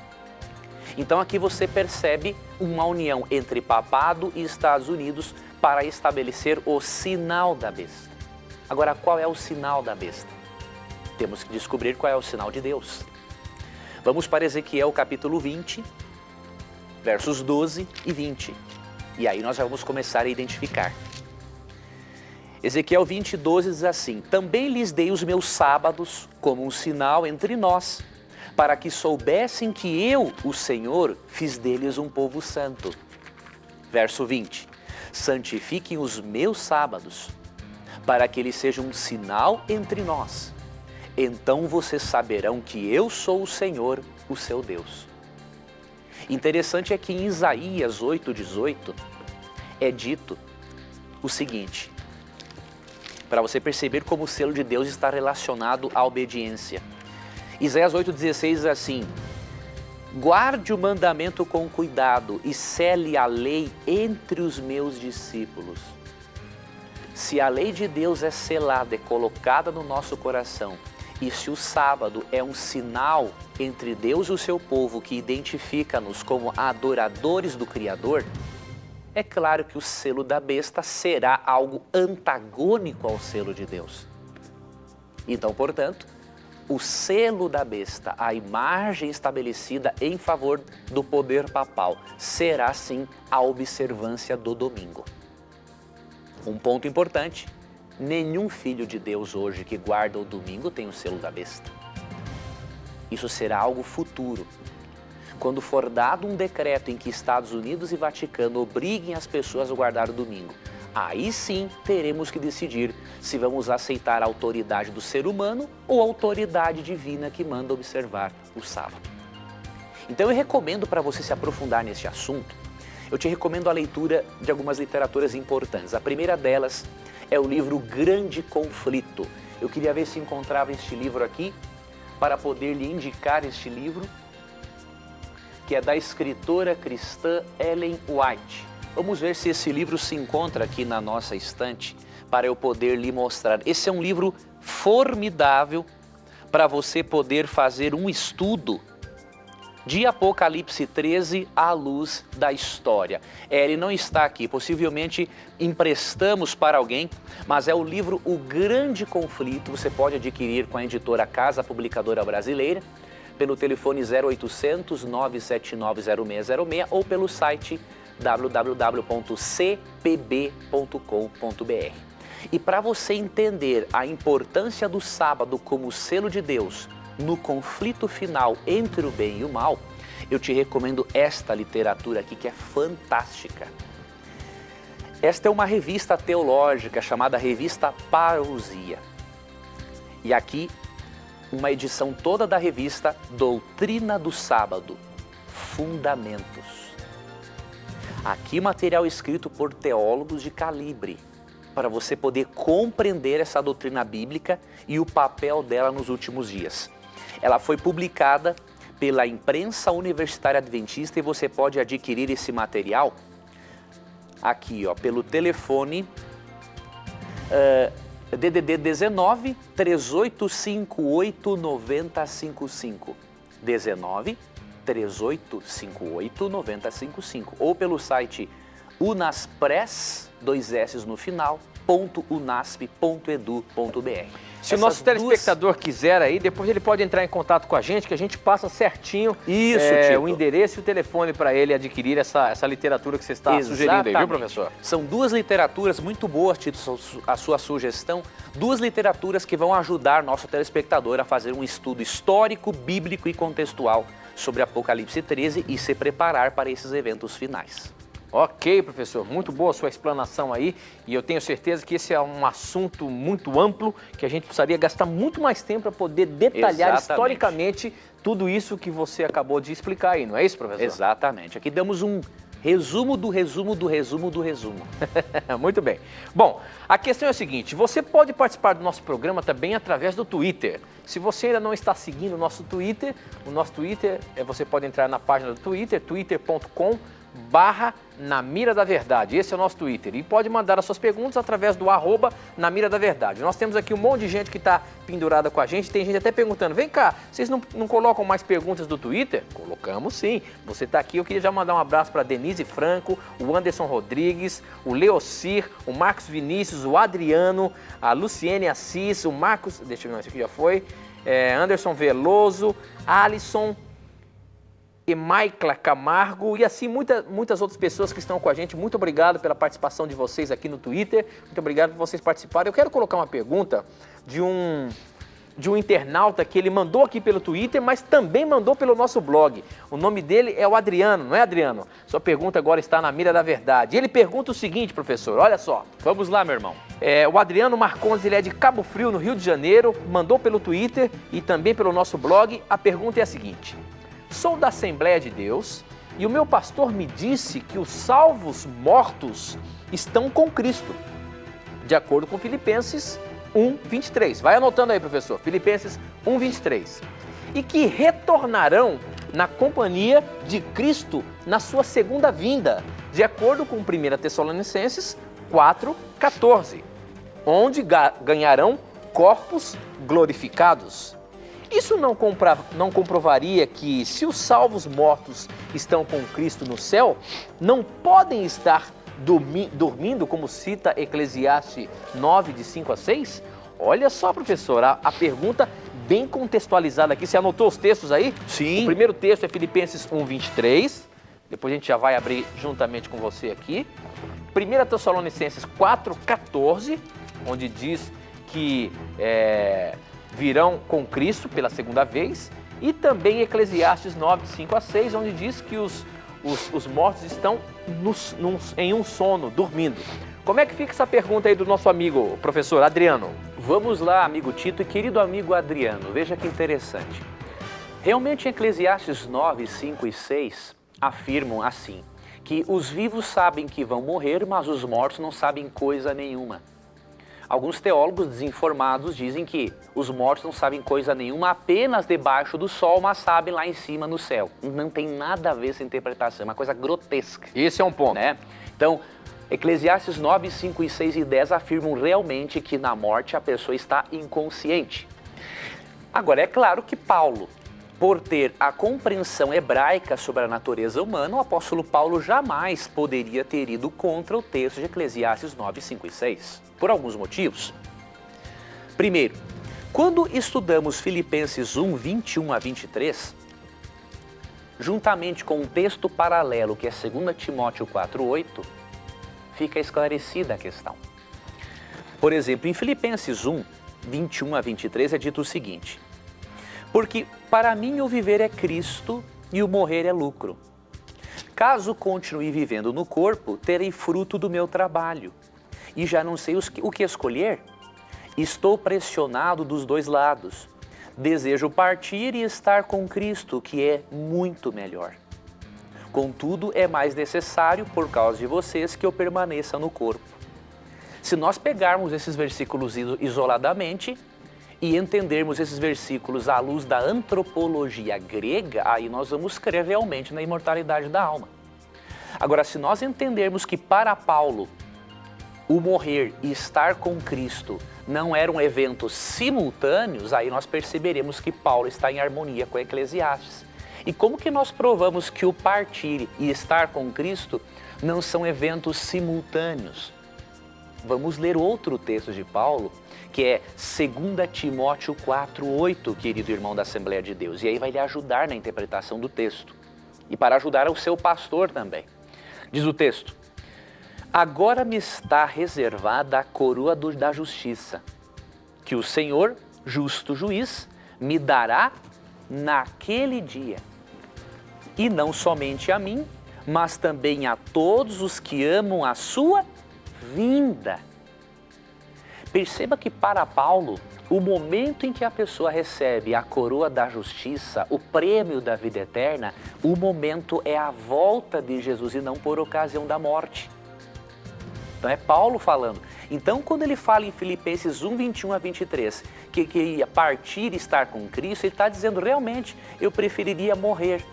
Então aqui você percebe uma união entre papado e Estados Unidos para estabelecer o sinal da besta. Agora, qual é o sinal da besta? Temos que descobrir qual é o sinal de Deus. Vamos para Ezequiel capítulo 20, versos 12 e 20. E aí nós já vamos começar a identificar. Ezequiel 20, 12 diz assim: também lhes dei os meus sábados como um sinal entre nós, para que soubessem que eu, o Senhor, fiz deles um povo santo. Verso 20: santifiquem os meus sábados, para que eles sejam um sinal entre nós. Então vocês saberão que eu sou o Senhor, o seu Deus. Interessante é que em Isaías 8:18 é dito o seguinte, para você perceber como o selo de Deus está relacionado à obediência. Isaías 8:16 diz assim: guarde o mandamento com cuidado e cele a lei entre os meus discípulos. Se a lei de Deus é selada, é colocada no nosso coração, e se o sábado é um sinal entre Deus e o seu povo que identifica-nos como adoradores do Criador, é claro que o selo da besta será algo antagônico ao selo de Deus. Então, portanto, o selo da besta, a imagem estabelecida em favor do poder papal, será sim a observância do domingo. Um ponto importante: nenhum filho de Deus hoje que guarda o domingo tem o selo da besta. Isso será algo futuro. Quando for dado um decreto em que Estados Unidos e Vaticano obriguem as pessoas a guardar o domingo, aí sim teremos que decidir se vamos aceitar a autoridade do ser humano ou a autoridade divina que manda observar o sábado. Então eu recomendo, para você se aprofundar neste assunto, eu te recomendo a leitura de algumas literaturas importantes. A primeira delas é o livro Grande Conflito. Eu queria ver se encontrava este livro aqui para poder lhe indicar este livro, que é da escritora cristã Ellen White. Vamos ver se esse livro se encontra aqui na nossa estante para eu poder lhe mostrar. Esse é um livro formidável para você poder fazer um estudo de Apocalipse 13 à luz da história. Ele não está aqui, possivelmente emprestamos para alguém, mas é o livro O Grande Conflito. Você pode adquirir com a editora Casa Publicadora Brasileira, pelo telefone 0800 979 0606 ou pelo site www.cpb.com.br. E para você entender a importância do sábado como selo de Deus no conflito final entre o bem e o mal, eu te recomendo esta literatura aqui, que é fantástica. Esta é uma revista teológica chamada Revista Parousia. E aqui uma edição toda da revista Doutrina do Sábado, Fundamentos. Aqui material escrito por teólogos de calibre, para você poder compreender essa doutrina bíblica e o papel dela nos últimos dias. Ela foi publicada pela Imprensa Universitária Adventista e você pode adquirir esse material aqui, ó, pelo telefone DDD 19 3858 9055, 19 3858 9055, ou pelo site unaspress, 2 S no final, .unasp.edu.br. Se o nosso telespectador quiser aí, depois ele pode entrar em contato com a gente, que a gente passa certinho o endereço e o telefone para ele adquirir essa literatura que você está sugerindo aí, viu, professor? São duas literaturas muito boas, Tito, a sua sugestão, duas literaturas que vão ajudar nosso telespectador a fazer um estudo histórico, bíblico e contextual sobre Apocalipse 13 e se preparar para esses eventos finais. Ok, professor, muito boa a sua explanação aí, e eu tenho certeza que esse é um assunto muito amplo, que a gente precisaria gastar muito mais tempo para poder detalhar historicamente tudo isso que você acabou de explicar aí, não é isso, professor? Exatamente, aqui damos um resumo do resumo do resumo do resumo. Muito bem. Bom, a questão é a seguinte, você pode participar do nosso programa também através do Twitter. Se você ainda não está seguindo o nosso Twitter, você pode entrar na página do Twitter, twitter.com/NaMiraDaVerdade. Esse é o nosso Twitter. E pode mandar as suas perguntas através do @NaMiraDaVerdade. Nós temos aqui um monte de gente que está pendurada com a gente. Tem gente até perguntando, vem cá, vocês não colocam mais perguntas do Twitter? Colocamos sim. Você está aqui, eu queria já mandar um abraço para Denise Franco, o Anderson Rodrigues, o Leocir, o Marcos Vinícius, o Adriano, a Luciene Assis, o Marcos, deixa eu ver, esse aqui já foi, Anderson Veloso, Alisson, Emaicla Camargo e assim muitas outras pessoas que estão com a gente. Muito obrigado pela participação de vocês aqui no Twitter. Muito obrigado por vocês participarem. Eu quero colocar uma pergunta de um internauta que ele mandou aqui pelo Twitter, mas também mandou pelo nosso blog. O nome dele é o Adriano, não é, Adriano? Sua pergunta agora está na Mira da Verdade. Ele pergunta o seguinte, professor, olha só. Vamos lá, meu irmão. O Adriano Marcondes, ele é de Cabo Frio, no Rio de Janeiro, mandou pelo Twitter e também pelo nosso blog. A pergunta é a seguinte: sou da Assembleia de Deus e o meu pastor me disse que os salvos mortos estão com Cristo, de acordo com Filipenses 1:23. Vai anotando aí, professor. Filipenses 1:23. E que retornarão na companhia de Cristo na sua segunda vinda, de acordo com 1 Tessalonicenses 4:14. onde ganharão corpos glorificados. Isso não comprovaria que, se os salvos mortos estão com Cristo no céu, não podem estar dormindo, como cita Eclesiastes 9, de 5 a 6? Olha só, professor, a pergunta bem contextualizada aqui. Você anotou os textos aí? Sim. O primeiro texto é Filipenses 1, 23. Depois a gente já vai abrir juntamente com você aqui. 1 Tessalonicenses 4, 14, onde diz que virão com Cristo pela segunda vez. E também Eclesiastes 9, de 5 a 6, onde diz que os mortos estão em um sono, dormindo. Como é que fica essa pergunta aí do nosso amigo, professor Adriano? Vamos lá, amigo Tito e querido amigo Adriano, veja que interessante. Realmente, Eclesiastes 9, 5 e 6 afirmam assim, que os vivos sabem que vão morrer, mas os mortos não sabem coisa nenhuma. Alguns teólogos desinformados dizem que os mortos não sabem coisa nenhuma apenas debaixo do sol, mas sabem lá em cima no céu. Não tem nada a ver essa interpretação, é uma coisa grotesca. Esse é um ponto. Né? Então, Eclesiastes 9, 5 e 6 e 10 afirmam realmente que na morte a pessoa está inconsciente. Agora, é claro que Paulo, por ter a compreensão hebraica sobre a natureza humana, o apóstolo Paulo jamais poderia ter ido contra o texto de Eclesiastes 9, 5 e 6, por alguns motivos. Primeiro, quando estudamos Filipenses 1, 21 a 23, juntamente com um texto paralelo que é 2 Timóteo 4, 8, fica esclarecida a questão. Por exemplo, em Filipenses 1, 21 a 23 é dito o seguinte: porque para mim o viver é Cristo e o morrer é lucro. Caso continue vivendo no corpo, terei fruto do meu trabalho. E já não sei o que escolher. Estou pressionado dos dois lados. Desejo partir e estar com Cristo, que é muito melhor. Contudo, é mais necessário, por causa de vocês, que eu permaneça no corpo. Se nós pegarmos esses versículos isoladamente e entendermos esses versículos à luz da antropologia grega, aí nós vamos crer realmente na imortalidade da alma. Agora, se nós entendermos que para Paulo o morrer e estar com Cristo não eram eventos simultâneos, aí nós perceberemos que Paulo está em harmonia com Eclesiastes. E como que nós provamos que o partir e estar com Cristo não são eventos simultâneos? Vamos ler outro texto de Paulo, que é 2 Timóteo 4, 8, querido irmão da Assembleia de Deus. E aí vai lhe ajudar na interpretação do texto. E para ajudar o seu pastor também. Diz o texto: agora me está reservada a coroa da justiça, que o Senhor, justo juiz, me dará naquele dia. E não somente a mim, mas também a todos os que amam a sua vinda. Perceba que para Paulo, o momento em que a pessoa recebe a coroa da justiça, o prêmio da vida eterna, o momento é a volta de Jesus e não por ocasião da morte. Então é Paulo falando. Então, quando ele fala em Filipenses 1, 21 a 23, que ia partir e estar com Cristo, ele está dizendo realmente, eu preferiria morrer.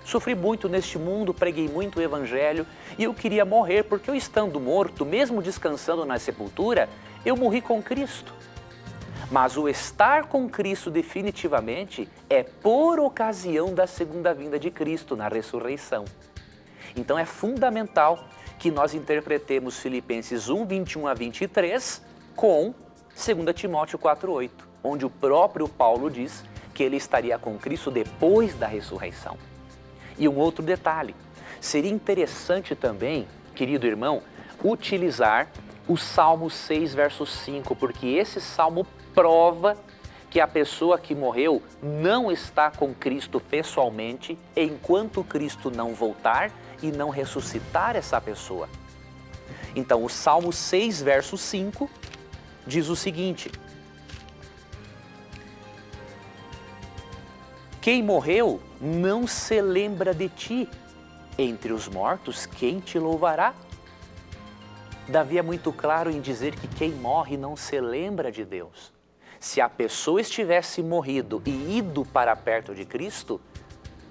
Sofri muito neste mundo, preguei muito o Evangelho e eu queria morrer porque eu estando morto, mesmo descansando na sepultura, eu morri com Cristo. Mas o estar com Cristo definitivamente é por ocasião da segunda vinda de Cristo na ressurreição. Então é fundamental que nós interpretemos Filipenses 1, 21 a 23 com 2 Timóteo 4, 8, onde o próprio Paulo diz que ele estaria com Cristo depois da ressurreição. E um outro detalhe, seria interessante também, querido irmão, utilizar o Salmo 6, verso 5, porque esse salmo prova que a pessoa que morreu não está com Cristo pessoalmente enquanto Cristo não voltar e não ressuscitar essa pessoa. Então, o Salmo 6, verso 5, diz o seguinte: quem morreu não se lembra de ti, entre os mortos quem te louvará? Davi é muito claro em dizer que quem morre não se lembra de Deus. Se a pessoa estivesse morrido e ido para perto de Cristo,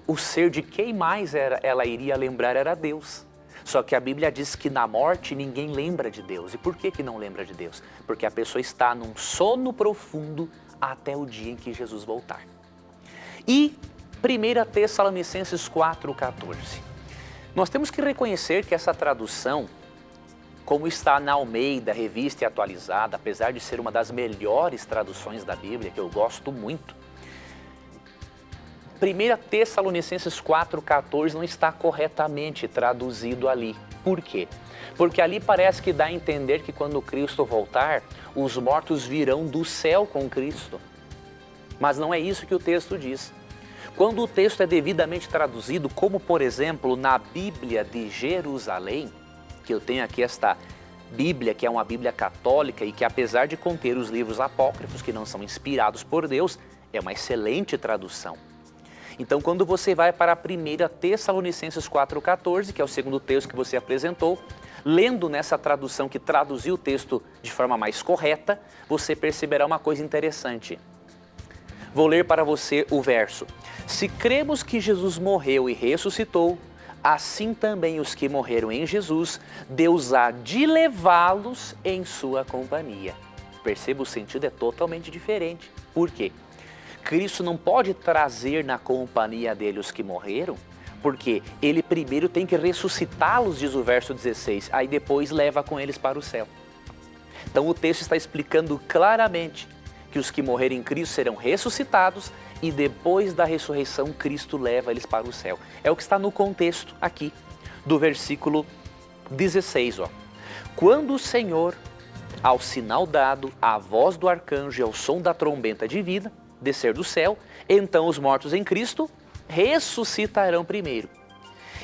o ser de quem mais ela iria lembrar era Deus. Só que a Bíblia diz que na morte ninguém lembra de Deus. E por que que não lembra de Deus? Porque a pessoa está num sono profundo até o dia em que Jesus voltar. E 1 Tessalonicenses 4,14. Nós temos que reconhecer que essa tradução, como está na Almeida, revista e atualizada, apesar de ser uma das melhores traduções da Bíblia, que eu gosto muito, 1 Tessalonicenses 4,14 não está corretamente traduzido ali. Por quê? Porque ali parece que dá a entender que quando Cristo voltar, os mortos virão do céu com Cristo. Mas não é isso que o texto diz. Quando o texto é devidamente traduzido, como por exemplo na Bíblia de Jerusalém, que eu tenho aqui esta Bíblia, que é uma Bíblia católica e que apesar de conter os livros apócrifos, que não são inspirados por Deus, é uma excelente tradução. Então, quando você vai para a 1 Tessalonicenses 4,14, que é o segundo texto que você apresentou, lendo nessa tradução que traduziu o texto de forma mais correta, você perceberá uma coisa interessante. Vou ler para você o verso. Se cremos que Jesus morreu e ressuscitou, assim também os que morreram em Jesus, Deus há de levá-los em sua companhia. Perceba, o sentido é totalmente diferente. Por quê? Cristo não pode trazer na companhia dele os que morreram, porque ele primeiro tem que ressuscitá-los, diz o verso 16, aí depois leva com eles para o céu. Então o texto está explicando claramente que os que morrerem em Cristo serão ressuscitados e depois da ressurreição Cristo leva eles para o céu. É o que está no contexto aqui do versículo 16. Quando o Senhor, ao sinal dado, à voz do arcanjo e ao som da trombeta divina, descer do céu, então os mortos em Cristo ressuscitarão primeiro.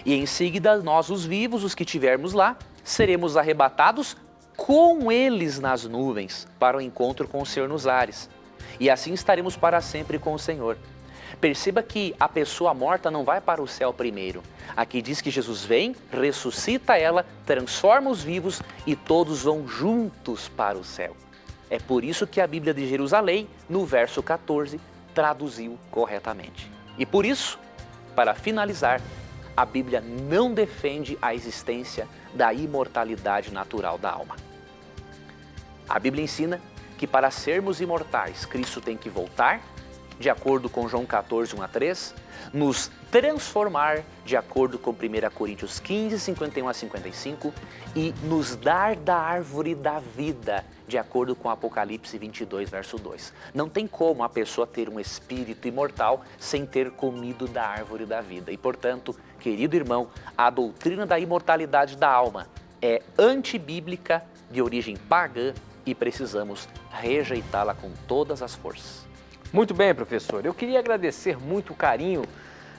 E em seguida nós, os vivos, os que tivermos lá, seremos arrebatados com eles nas nuvens para o encontro com o Senhor nos ares. E assim estaremos para sempre com o Senhor. Perceba que a pessoa morta não vai para o céu primeiro. Aqui diz que Jesus vem, ressuscita ela, transforma os vivos e todos vão juntos para o céu. É por isso que a Bíblia de Jerusalém, no verso 14, traduziu corretamente. E por isso, para finalizar, a Bíblia não defende a existência da imortalidade natural da alma. A Bíblia ensina que para sermos imortais, Cristo tem que voltar, de acordo com João 14, 1 a 3, nos transformar, de acordo com 1 Coríntios 15, 51 a 55, e nos dar da árvore da vida, de acordo com Apocalipse 22, verso 2. Não tem como a pessoa ter um espírito imortal sem ter comido da árvore da vida. E, portanto, querido irmão, a doutrina da imortalidade da alma é antibíblica, de origem pagã, e precisamos rejeitá-la com todas as forças. Muito bem, professor. Eu queria agradecer muito o carinho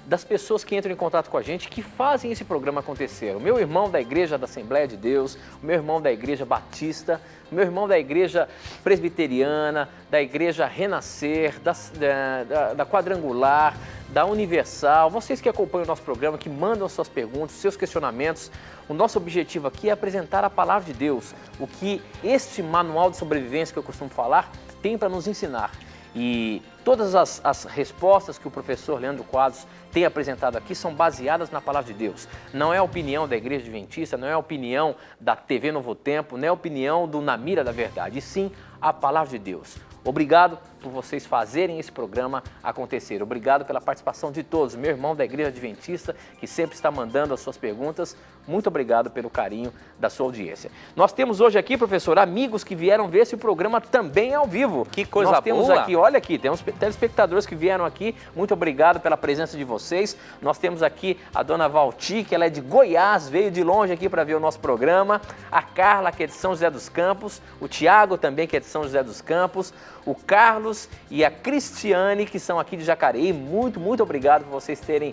das pessoas que entram em contato com a gente, que fazem esse programa acontecer. O meu irmão da Igreja da Assembleia de Deus, o meu irmão da Igreja Batista, o meu irmão da Igreja Presbiteriana, da Igreja Renascer, da Quadrangular, da Universal, vocês que acompanham o nosso programa, que mandam suas perguntas, seus questionamentos. O nosso objetivo aqui é apresentar a palavra de Deus, o que este manual de sobrevivência que eu costumo falar tem para nos ensinar. E todas as respostas que o professor Leandro Quadros tem apresentado aqui são baseadas na palavra de Deus. Não é a opinião da Igreja Adventista, não é a opinião da TV Novo Tempo, não é a opinião do Na Mira da Verdade, e sim a palavra de Deus. Obrigado por vocês fazerem esse programa acontecer. Obrigado pela participação de todos. Meu irmão da Igreja Adventista, que sempre está mandando as suas perguntas, muito obrigado pelo carinho da sua audiência. Nós temos hoje aqui, professor, amigos que vieram ver esse programa também ao vivo. Que coisa boa! Nós temos aqui, olha aqui, temos telespectadores que vieram aqui. Muito obrigado pela presença de vocês. Nós temos aqui a dona Valti, que ela é de Goiás, veio de longe aqui para ver o nosso programa. A Carla, que é de São José dos Campos. O Tiago também, que é de São José dos Campos. O Carlos e a Cristiane, que são aqui de Jacareí. Muito obrigado por vocês terem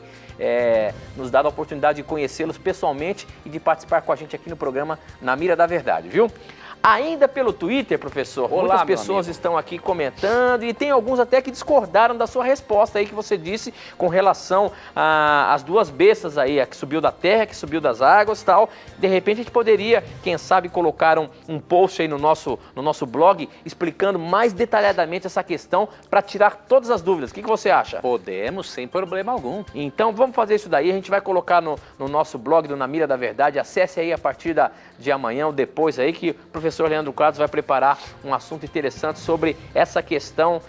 nos dado a oportunidade de conhecê-los pessoalmente e de participar com a gente aqui no programa Na Mira da Verdade, viu? Ainda pelo Twitter, professor, Olá, muitas pessoas estão aqui comentando e tem alguns até que discordaram da sua resposta aí que você disse com relação às duas bestas aí, a que subiu da terra, a que subiu das águas e tal. De repente a gente poderia, quem sabe, colocar um post aí no nosso blog explicando mais detalhadamente essa questão para tirar todas as dúvidas. O que você acha? Podemos, sem problema algum. Então vamos fazer isso daí, a gente vai colocar no nosso blog do Na Mira da Verdade. Acesse aí a partir de amanhã ou depois aí que o professor Leandro Carlos vai preparar um assunto interessante sobre essa questão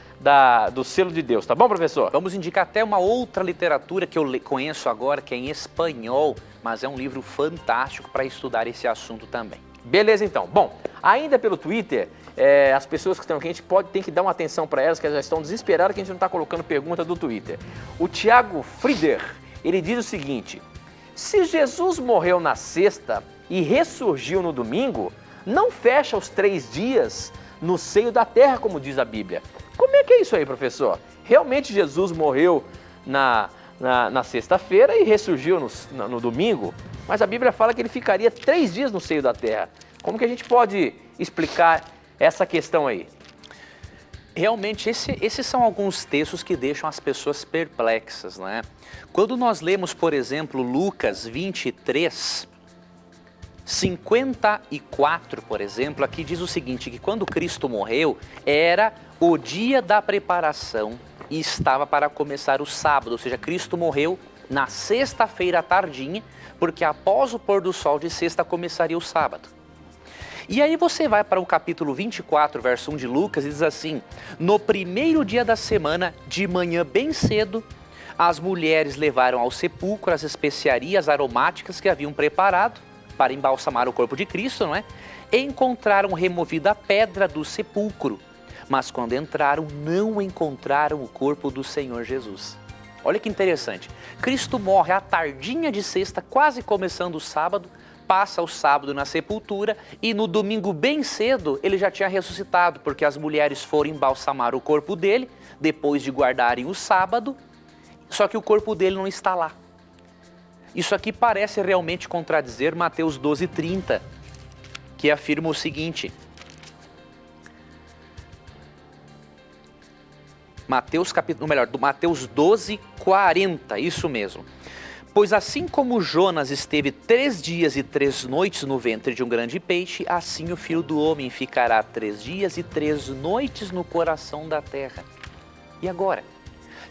do selo de Deus, tá bom, professor? Vamos indicar até uma outra literatura que eu conheço agora, que é em espanhol, mas é um livro fantástico para estudar esse assunto também. Beleza, então. Bom, ainda pelo Twitter, as pessoas que estão aqui, a gente tem que dar uma atenção para elas, que elas já estão desesperadas que a gente não está colocando pergunta do Twitter. O Thiago Frieder, ele diz o seguinte: se Jesus morreu na sexta e ressurgiu no domingo, não fecha os 3 dias no seio da terra, como diz a Bíblia. Como é que é isso aí, professor? Realmente Jesus morreu na sexta-feira e ressurgiu no domingo, mas a Bíblia fala que ele ficaria 3 dias no seio da terra. Como que a gente pode explicar essa questão aí? Realmente, esses são alguns textos que deixam as pessoas perplexas, né? Quando nós lemos, por exemplo, Lucas 23... 54, por exemplo, aqui diz o seguinte, que quando Cristo morreu, era o dia da preparação e estava para começar o sábado, ou seja, Cristo morreu na sexta-feira à tardinha, porque após o pôr do sol de sexta começaria o sábado. E aí você vai para o capítulo 24, verso 1 de Lucas e diz assim: no primeiro dia da semana, de manhã bem cedo, as mulheres levaram ao sepulcro as especiarias aromáticas que haviam preparado para embalsamar o corpo de Cristo, não é? Encontraram removida a pedra do sepulcro, mas quando entraram, não encontraram o corpo do Senhor Jesus. Olha que interessante, Cristo morre à tardinha de sexta, quase começando o sábado, passa o sábado na sepultura e no domingo bem cedo ele já tinha ressuscitado, porque as mulheres foram embalsamar o corpo dele, depois de guardarem o sábado, só que o corpo dele não está lá. Isso aqui parece realmente contradizer Mateus 12:30, que afirma o seguinte. Mateus 12:40, isso mesmo. Pois assim como Jonas esteve 3 dias e 3 noites no ventre de um grande peixe, assim o Filho do Homem ficará 3 dias e 3 noites no coração da terra. E agora,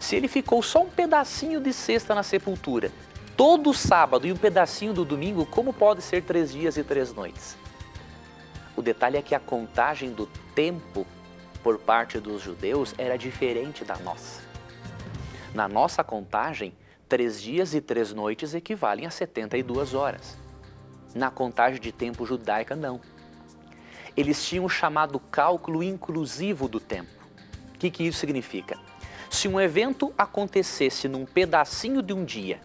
se ele ficou só um pedacinho de sexta na sepultura, todo o sábado e um pedacinho do domingo, como pode ser 3 dias e 3 noites? O detalhe é que a contagem do tempo por parte dos judeus era diferente da nossa. Na nossa contagem, 3 dias e 3 noites equivalem a 72 horas. Na contagem de tempo judaica, não. Eles tinham o chamado cálculo inclusivo do tempo. O que isso significa? Se um evento acontecesse num pedacinho de um dia,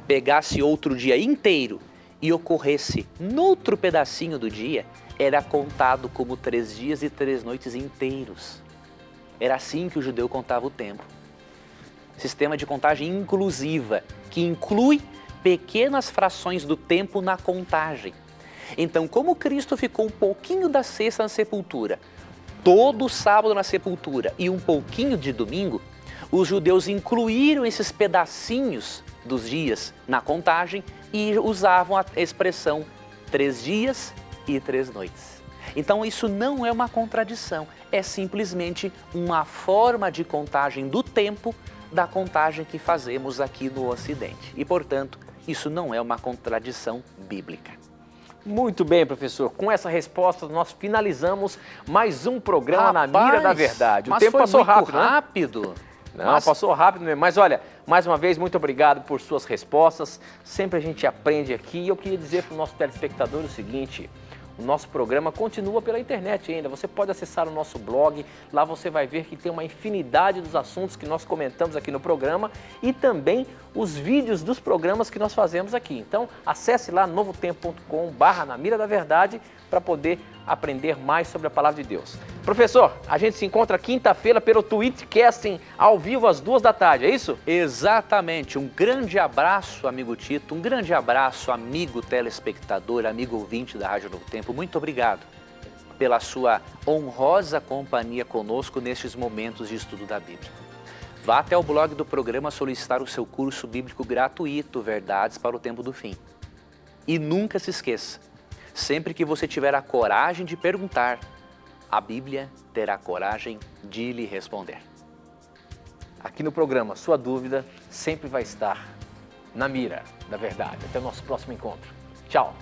pegasse outro dia inteiro e ocorresse noutro pedacinho do dia, era contado como 3 dias e 3 noites inteiros. Era assim que o judeu contava o tempo. Sistema de contagem inclusiva, que inclui pequenas frações do tempo na contagem. Então, como Cristo ficou um pouquinho da sexta na sepultura, todo sábado na sepultura e um pouquinho de domingo, os judeus incluíram esses pedacinhos dos dias na contagem e usavam a expressão 3 dias e 3 noites. Então isso não é uma contradição, é simplesmente uma forma de contagem do tempo da contagem que fazemos aqui no Ocidente. E, portanto, isso não é uma contradição bíblica. Muito bem, professor. Com essa resposta, nós finalizamos mais um programa Na Mira da Verdade. O tempo passou rápido, né? Não, passou rápido mesmo. Mas olha, mais uma vez, muito obrigado por suas respostas. Sempre a gente aprende aqui. E eu queria dizer para o nosso telespectador o seguinte: o nosso programa continua pela internet ainda. Você pode acessar o nosso blog. Lá você vai ver que tem uma infinidade dos assuntos que nós comentamos aqui no programa e também os vídeos dos programas que nós fazemos aqui. Então, acesse lá novotempo.com/Na Mira da Verdade para poder aprender mais sobre a Palavra de Deus. Professor, a gente se encontra quinta-feira pelo Tweetcasting ao vivo às 14h, é isso? Exatamente. Um grande abraço, amigo Tito. Um grande abraço, amigo telespectador, amigo ouvinte da Rádio Novo Tempo. Muito obrigado pela sua honrosa companhia conosco nestes momentos de estudo da Bíblia. Vá até o blog do programa solicitar o seu curso bíblico gratuito, Verdades para o Tempo do Fim. E nunca se esqueça, sempre que você tiver a coragem de perguntar, a Bíblia terá coragem de lhe responder. Aqui no programa, sua dúvida sempre vai estar na mira da verdade. Até o nosso próximo encontro. Tchau!